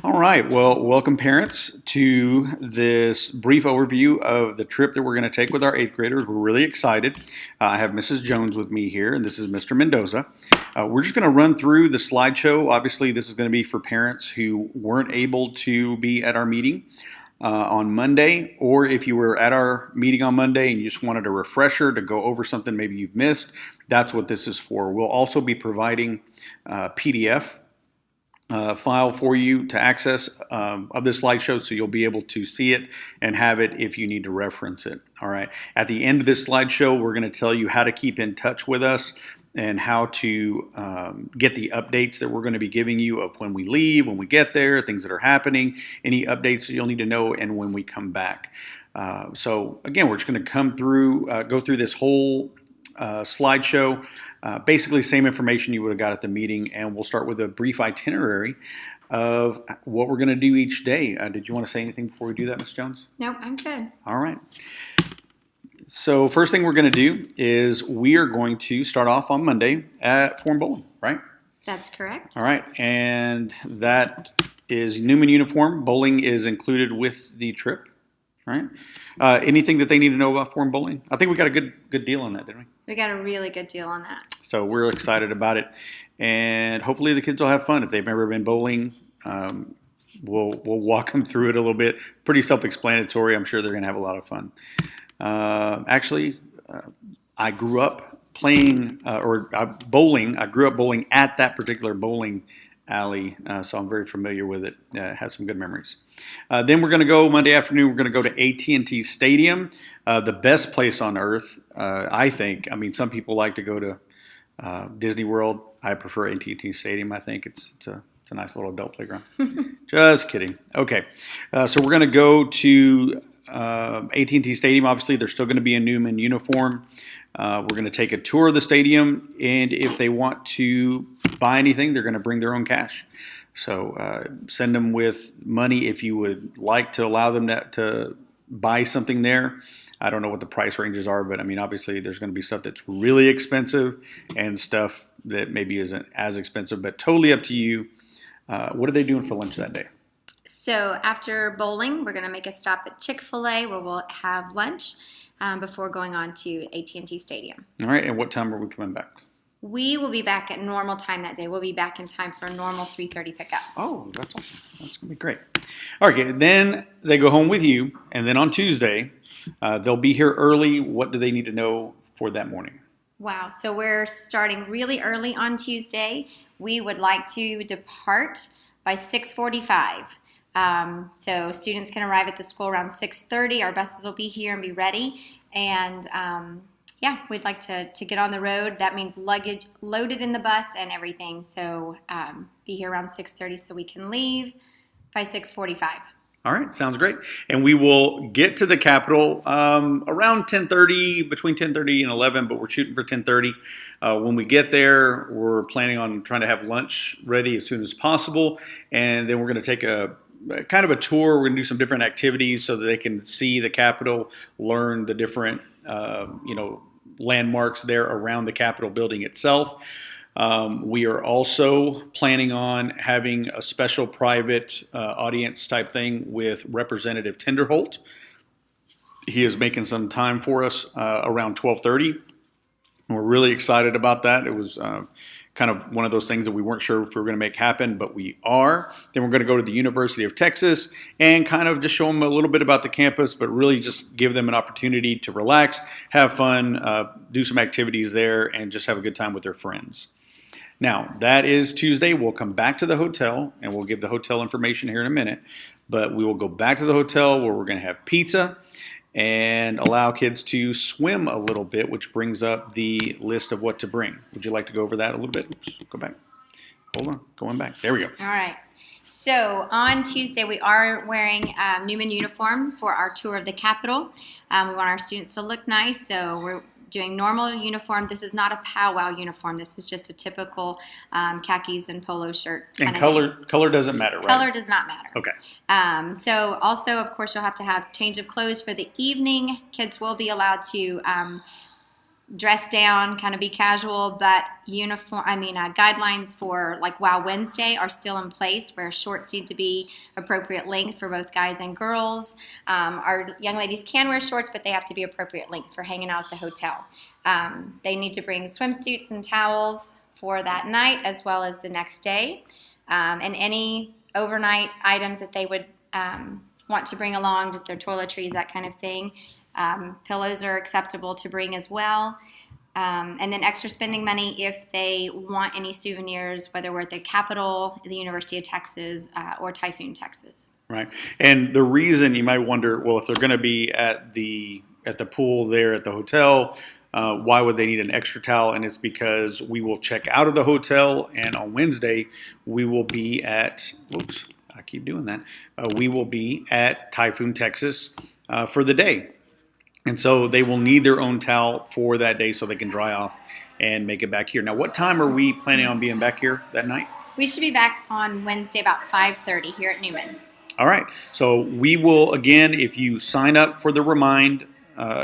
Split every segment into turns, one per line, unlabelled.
All right. Well, welcome parents to this brief overview of the trip that we're going to take with our eighth graders. We're really excited. I have Mrs. Jones with me here, and this is Mr. Mendoza. We're just going to run through the slideshow. Obviously, this is going to be for parents who weren't able to be at our meeting on Monday, or if you were at our meeting on Monday and you just wanted a refresher to go over something maybe you've missed, that's what this is for. We'll also be providing PDF file for you to access of this slideshow, so you'll be able to see it and have it if you need to reference it. All right. At the end of this slideshow, we're going to tell you how to keep in touch with us and how to get the updates that we're going to be giving you of when we leave, when we get there, things that are happening, any updates that you'll need to know, and when we come back. So again, we're just going to go through this whole slideshow. Basically, same information you would have got at the meeting, and we'll start with a brief itinerary of what we're going to do each day. Did you want to say anything before we do that, Ms. Jones?
Nope, I'm good.
All right. So first thing we're going to do is we are going to start off on Monday at Form Bowling, right?
That's correct.
All right, and that is Newman uniform. Bowling is included with the trip, right? Anything that they need to know about Form Bowling? I think we got a good deal on that, didn't we?
We got a really good deal on that.
So we're excited about it, and hopefully the kids will have fun. If they've never been bowling, we'll walk them through it a little bit. Pretty self-explanatory. I'm sure they're going to have a lot of fun. I grew up playing bowling. I grew up bowling at that particular bowling alley, so I'm very familiar with it. Has some good memories. Then we're going to go Monday afternoon. We're going to go to AT&T Stadium, the best place on earth, I think. I mean, some people like to go to Disney World. I prefer AT&T Stadium. I think it's a nice little adult playground. Just kidding. Okay, so we're going to go to AT&T Stadium. Obviously, they're still going to be in Newman uniform. We're going to take a tour of the stadium, and if they want to buy anything, they're going to bring their own cash. So send them with money if you would like to allow them to buy something there. I don't know what the price ranges are, but I mean, obviously there's going to be stuff that's really expensive and stuff that maybe isn't as expensive, but totally up to you. What are they doing for lunch that day?
So after bowling, we're going to make a stop at Chick-fil-A where we'll have lunch before going on to AT&T Stadium.
All right, and what time are we coming back?
We will be back at normal time that day. We'll be back in time for a normal 3:30 pickup.
Oh, that's awesome. That's going to be great. All right, then they go home with you, and then on Tuesday, they'll be here early. What do they need to know for that morning?
Wow, so we're starting really early on Tuesday. We would like to depart by 6:45. So students can arrive at the school around 6:30. Our buses will be here and be ready. And we'd like to get on the road. That means luggage loaded in the bus and everything. So be here around 6:30 so we can leave by 6:45.
All right, sounds great. And we will get to the Capitol around 10:30, between 10:30 and 11, but we're shooting for 10:30. When we get there, we're planning on trying to have lunch ready as soon as possible. And then we're going to take a kind of a tour. We're going to do some different activities so that they can see the Capitol, learn the different, landmarks there around the Capitol building itself. We are also planning on having a special private audience type thing with Representative Tinderholt. He is making some time for us around 12:30. We're really excited about that. It was kind of one of those things that we weren't sure if we were going to make happen, but we are. Then we're going to go to the University of Texas and kind of just show them a little bit about the campus, but really just give them an opportunity to relax, have fun, do some activities there, and just have a good time with their friends. Now, that is Tuesday. We'll come back to the hotel, and we'll give the hotel information here in a minute, but we will go back to the hotel where we're going to have pizza and allow kids to swim a little bit, which brings up the list of what to bring. Would you like to go over that a little bit? Oops, go back. Hold on, going back. There we go.
All right. So on Tuesday, we are wearing Newman uniform for our tour of the Capitol. We want our students to look nice, so we're doing normal uniform. This is not a powwow uniform. This is just a typical khakis and polo shirt.
And color doesn't matter, right?
Color does not matter.
Okay.
So also, of course, you'll have to have change of clothes for the evening. Kids will be allowed to dress down, kind of be casual, but guidelines for like Wow Wednesday are still in place where shorts need to be appropriate length for both guys and girls. Our young ladies can wear shorts, but they have to be appropriate length for hanging out at the hotel. They need to bring swimsuits and towels for that night as well as the next day. And any overnight items that they would want to bring along, just their toiletries, that kind of thing. Pillows are acceptable to bring as well. And then extra spending money if they want any souvenirs, whether we're at the Capitol, the University of Texas, or Typhoon, Texas.
Right. And the reason you might wonder, well, if they're going to be at the pool there at the hotel, why would they need an extra towel? And it's because we will check out of the hotel, and on Wednesday we will be at. Whoops, I keep doing that. We will be at Typhoon, Texas, for the day. And so they will need their own towel for that day so they can dry off and make it back here. Now, what time are we planning on being back here that night?
We should be back on Wednesday about 5:30 here at Newman.
All right. So we will, again, if you sign up for the Remind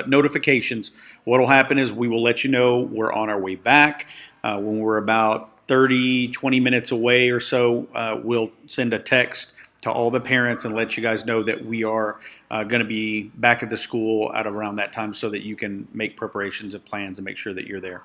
notifications, what will happen is we will let you know we're on our way back. When we're about 30, 20 minutes away or so, we'll send a text to all the parents and let you guys know that we are going to be back at the school at around that time so that you can make preparations and plans and make sure that you're there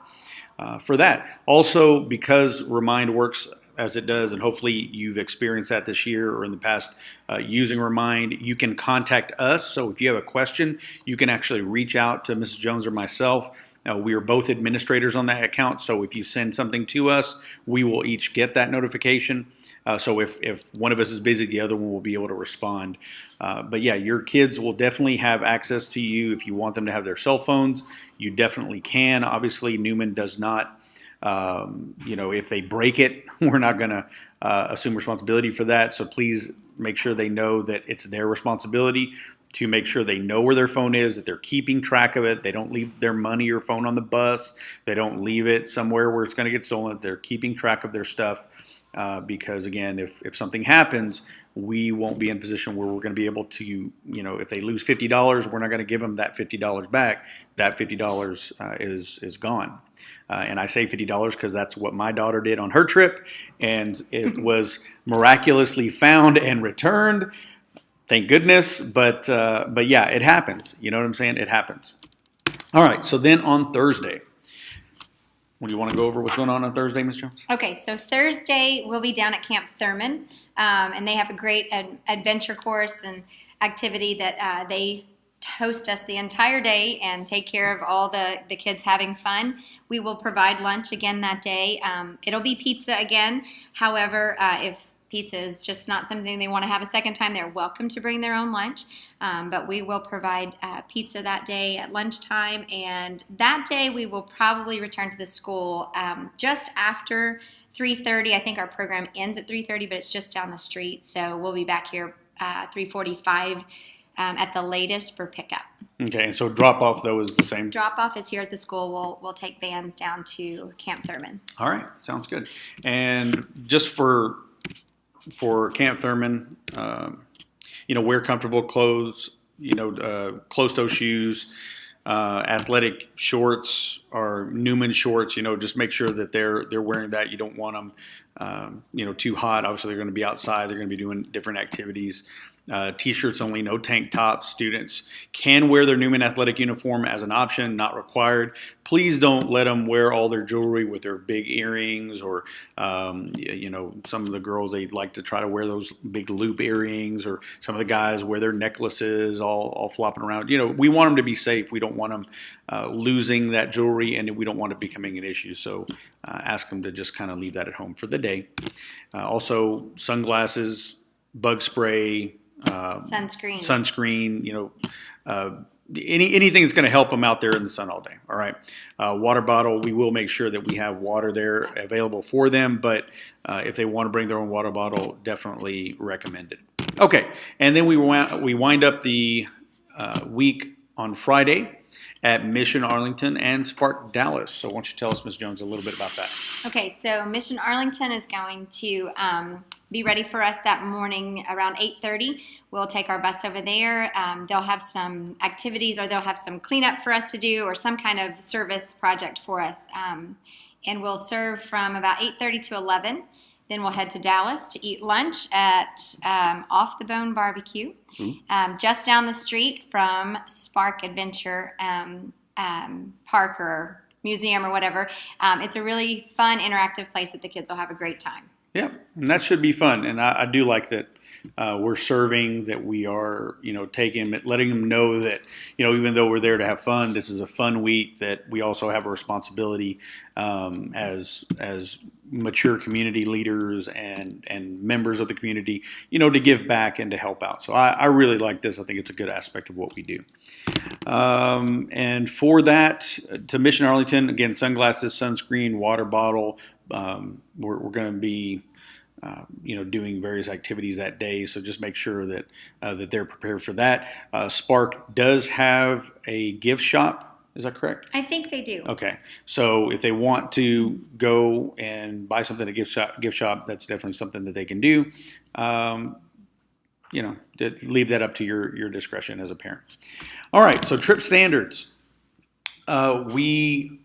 for that. Also, because Remind works as it does, and hopefully you've experienced that this year or in the past using Remind, you can contact us. So if you have a question, you can actually reach out to Mrs. Jones or myself. We are both administrators on that account, so if you send something to us, we will each get that notification. So if one of us is busy, the other one will be able to respond. But yeah, your kids will definitely have access to you. If you want them to have their cell phones, you definitely can. Obviously, Newman does not, if they break it, we're not going to assume responsibility for that. So please make sure they know that it's their responsibility to make sure they know where their phone is, that they're keeping track of it. They don't leave their money or phone on the bus. They don't leave it somewhere where it's going to get stolen. They're keeping track of their stuff because, again, if something happens, we won't be in a position where we're going to be able to, if they lose $50, we're not going to give them that $50 back. That $50 is gone. And I say $50 because that's what my daughter did on her trip, and it was miraculously found and returned. Thank goodness, but yeah, it happens. You know what I'm saying? It happens. All right, so then on Thursday, do you want to go over what's going on Thursday, Ms. Jones?
Okay, so Thursday we'll be down at Camp Thurman, and they have a great adventure course and activity that they host us the entire day and take care of all the kids having fun. We will provide lunch again that day. It'll be pizza again. However, if pizza is just not something they want to have a second time, they're welcome to bring their own lunch. But we will provide pizza that day at lunchtime. And that day we will probably return to the school just after 3:30. I think our program ends at 3:30, but it's just down the street. So we'll be back here 3:45 at the latest for pickup.
Okay, and so drop-off, though, is the same?
Drop-off is here at the school. We'll take vans down to Camp Thurman.
All right, sounds good. And just for Camp Thurman, wear comfortable clothes, closed-toe shoes, athletic shorts or Newman shorts, just make sure that they're wearing that. You don't want them, too hot. Obviously, they're going to be outside. They're going to be doing different activities. T-shirts only, no tank tops. Students can wear their Newman athletic uniform as an option, not required. Please don't let them wear all their jewelry with their big earrings or, some of the girls, they like to try to wear those big loop earrings, or some of the guys wear their necklaces all flopping around. We want them to be safe. We don't want them losing that jewelry, and we don't want it becoming an issue. So ask them to just kind of leave that at home for the day. Also, sunglasses, bug spray,
sunscreen,
anything that's going to help them out there in the sun all day. All right. Water bottle, we will make sure that we have water there available for them, but if they want to bring their own water bottle, definitely recommend it. Okay, and then we wind up the week on Friday. at Mission Arlington and Spark Dallas. So why don't you tell us, Ms. Jones, a little bit about that?
Okay, so Mission Arlington is going to be ready for us that morning around 8:30. We'll take our bus over there. They'll have some activities, or they'll have some cleanup for us to do, or some kind of service project for us. And we'll serve from about 8:30 to 11. Then we'll head to Dallas to eat lunch at Off the Bone Barbecue, just down the street from Spark Adventure Park or museum or whatever. It's a really fun, interactive place that the kids will have a great time.
Yeah, and that should be fun. And I do like that we're serving, that we are, letting them know that, even though we're there to have fun, this is a fun week, that we also have a responsibility as mature community leaders and members of the community, to give back and to help out. So I really like this. I think it's a good aspect of what we do. And for that, to Mission Arlington, again, sunglasses, sunscreen, water bottle. We're going to be, doing various activities that day. So just make sure that that they're prepared for that. Spark does have a gift shop. Is that correct?
I think they do.
Okay. So if they want to go and buy something at a gift shop, that's definitely something that they can do. Leave that up to your discretion as a parent. All right. So trip standards. We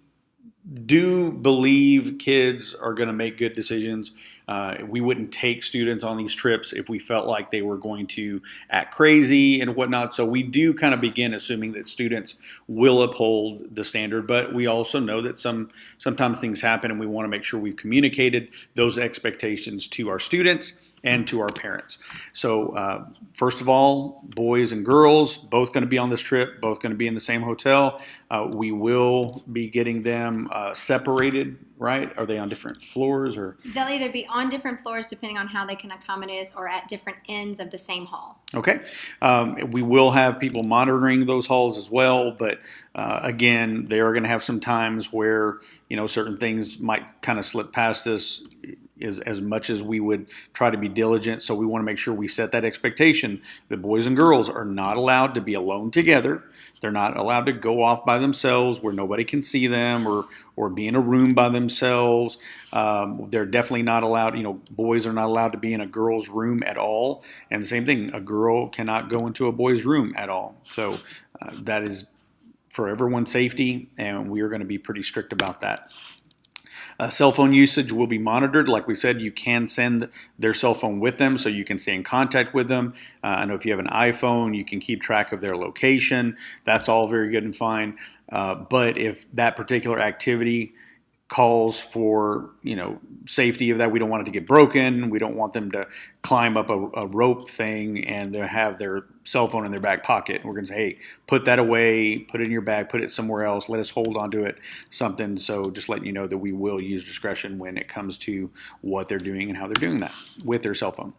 do believe kids are going to make good decisions. We wouldn't take students on these trips if we felt like they were going to act crazy and whatnot. So we do kind of begin assuming that students will uphold the standard, but we also know that sometimes things happen, and we want to make sure we've communicated those expectations to our students and to our parents. So first of all, boys and girls, both going to be on this trip, both going to be in the same hotel. We will be getting them separated, right? Are they on different floors, or?
They'll either be on different floors depending on how they can accommodate us, or at different ends of the same hall.
Okay. We will have people monitoring those halls as well, but again, they are going to have some times where, certain things might kind of slip past us, as much as we would try to be diligent. So we want to make sure we set that expectation that boys and girls are not allowed to be alone together. They're not allowed to go off by themselves where nobody can see them, or be in a room by themselves. They're definitely not allowed, boys are not allowed to be in a girl's room at all. And the same thing, a girl cannot go into a boy's room at all. So that is for everyone's safety, and we are going to be pretty strict about that. Cell phone usage will be monitored. Like we said, you can send their cell phone with them so you can stay in contact with them. I know if you have an iPhone, you can keep track of their location. That's all very good and fine. But if that particular activity calls for, safety of that, we don't want it to get broken. We don't want them to climb up a rope thing and they have their cell phone in their back pocket. We're going to say, hey, put that away, put it in your bag, put it somewhere else. Let us hold onto it, something. So just letting you know that we will use discretion when it comes to what they're doing and how they're doing that with their cell phone.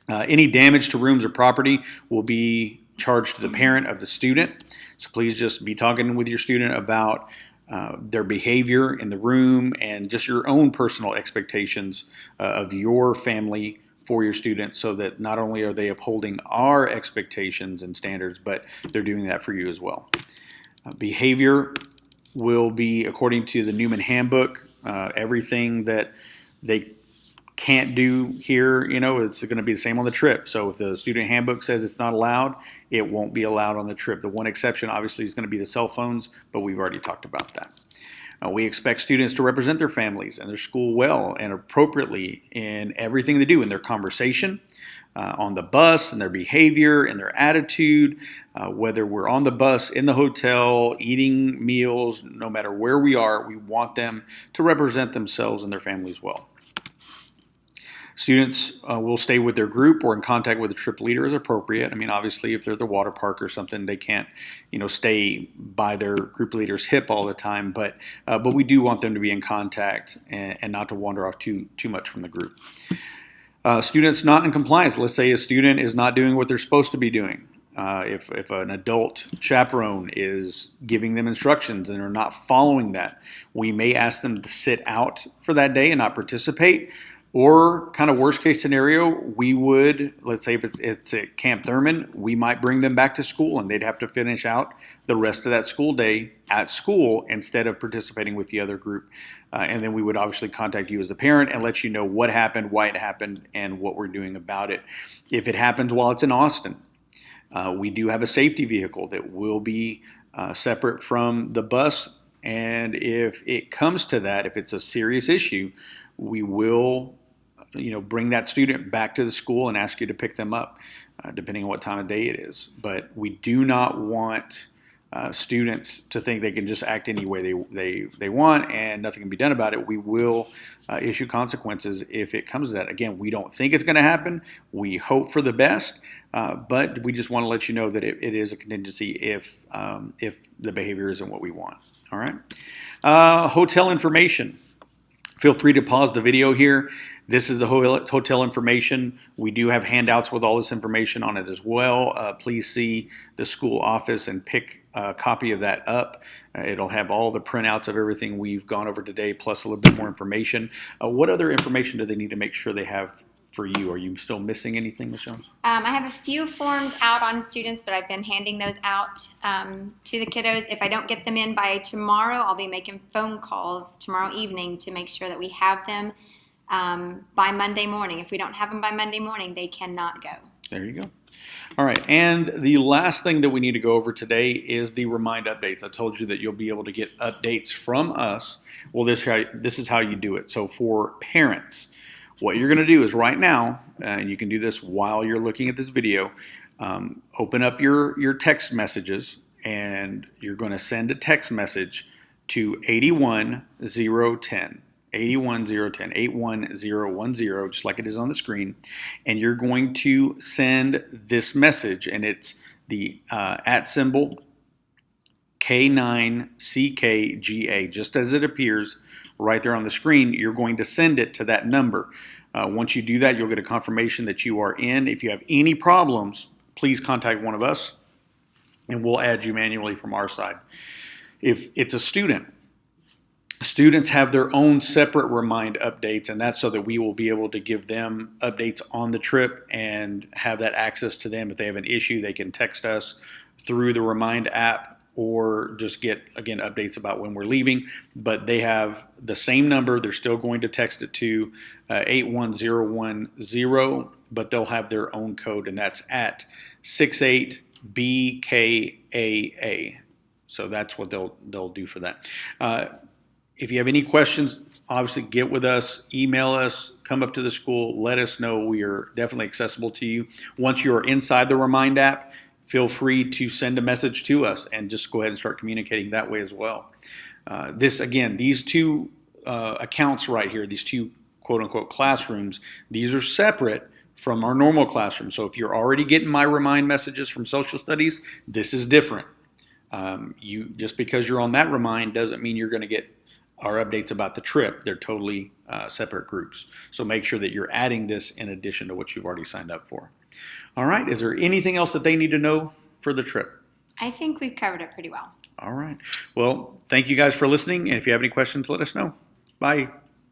Any damage to rooms or property will be charged to the parent of the student. So please just be talking with your student about their behavior in the room and just your own personal expectations of your family for your students, so that not only are they upholding our expectations and standards, but they're doing that for you as well. Behavior will be according to the Newman Handbook. Everything that they can't do here, it's going to be the same on the trip. So if the student handbook says it's not allowed, it won't be allowed on the trip. The one exception obviously is going to be the cell phones, but we've already talked about that. We expect students to represent their families and their school well and appropriately in everything they do, in their conversation, on the bus, and their behavior and their attitude, whether we're on the bus, in the hotel, eating meals, no matter where we are, we want them to represent themselves and their families well. Students will stay with their group or in contact with the trip leader as appropriate. I mean, obviously, if they're at the water park or something, they can't, stay by their group leader's hip all the time. But we do want them to be in contact and not to wander off too much from the group. Students not in compliance. Let's say a student is not doing what they're supposed to be doing. If an adult chaperone is giving them instructions and they're not following that, we may ask them to sit out for that day and not participate. Or kind of worst case scenario, we would, let's say if it's at Camp Thurman, we might bring them back to school and they'd have to finish out the rest of that school day at school instead of participating with the other group. And then we would obviously contact you as the parent and let you know what happened, why it happened, and what we're doing about it. If it happens while it's in Austin, we do have a safety vehicle that will be separate from the bus. And if it comes to that, if it's a serious issue, we will bring that student back to the school and ask you to pick them up, depending on what time of day it is. But we do not want students to think they can just act any way they want and nothing can be done about it. We will issue consequences if it comes to that. Again, we don't think it's going to happen. We hope for the best, but we just want to let you know that it is a contingency if the behavior isn't what we want. All right. Hotel information. Feel free to pause the video here. This is the hotel information. We do have handouts with all this information on it as well. Please see the school office and pick a copy of that up. It'll have all the printouts of everything we've gone over today, plus a little bit more information. What other information do they need to make sure they have for you? Are you still missing anything, Ms. Jones?
I have a few forms out on students, but I've been handing those out to the kiddos. If I don't get them in by tomorrow, I'll be making phone calls tomorrow evening to make sure that we have them by Monday morning. If we don't have them by Monday morning, they cannot go.
There you go. All right, and the last thing that we need to go over today is the Remind updates. I told you that you'll be able to get updates from us. Well, this is how you do it. So for parents, what you're going to do is right now, and you can do this while you're looking at this video, open up your text messages, and you're going to send a text message to 81010. 81010, 81010, just like it is on the screen. And you're going to send this message, and it's the @ K9CKGA, just as it appears right there on the screen. You're going to send it to that number. Once you do that, you'll get a confirmation that you are in. If you have any problems, please contact one of us, and we'll add you manually from our side. If it's a student, students have their own separate Remind updates, and that's so that we will be able to give them updates on the trip and have that access to them. If they have an issue, they can text us through the Remind app or just get, again, updates about when we're leaving. But they have the same number. They're still going to text it to 81010, but they'll have their own code, and that's at 68BKAA. So that's what they'll do for that. If you have any questions, obviously get with us, email us, come up to the school, let us know. We are definitely accessible to you. Once you're inside the Remind app, feel free to send a message to us and just go ahead and start communicating that way as well. These two accounts right here, these two quote-unquote classrooms, these are separate from our normal classroom. So if you're already getting my Remind messages from social studies, this is different. Just because you're on that Remind doesn't mean you're going to get our updates about the trip. They're totally separate groups. So make sure that you're adding this in addition to what you've already signed up for. All right. Is there anything else that they need to know for the trip?
I think we've covered it pretty well.
All right. Well, thank you guys for listening. And if you have any questions, let us know. Bye.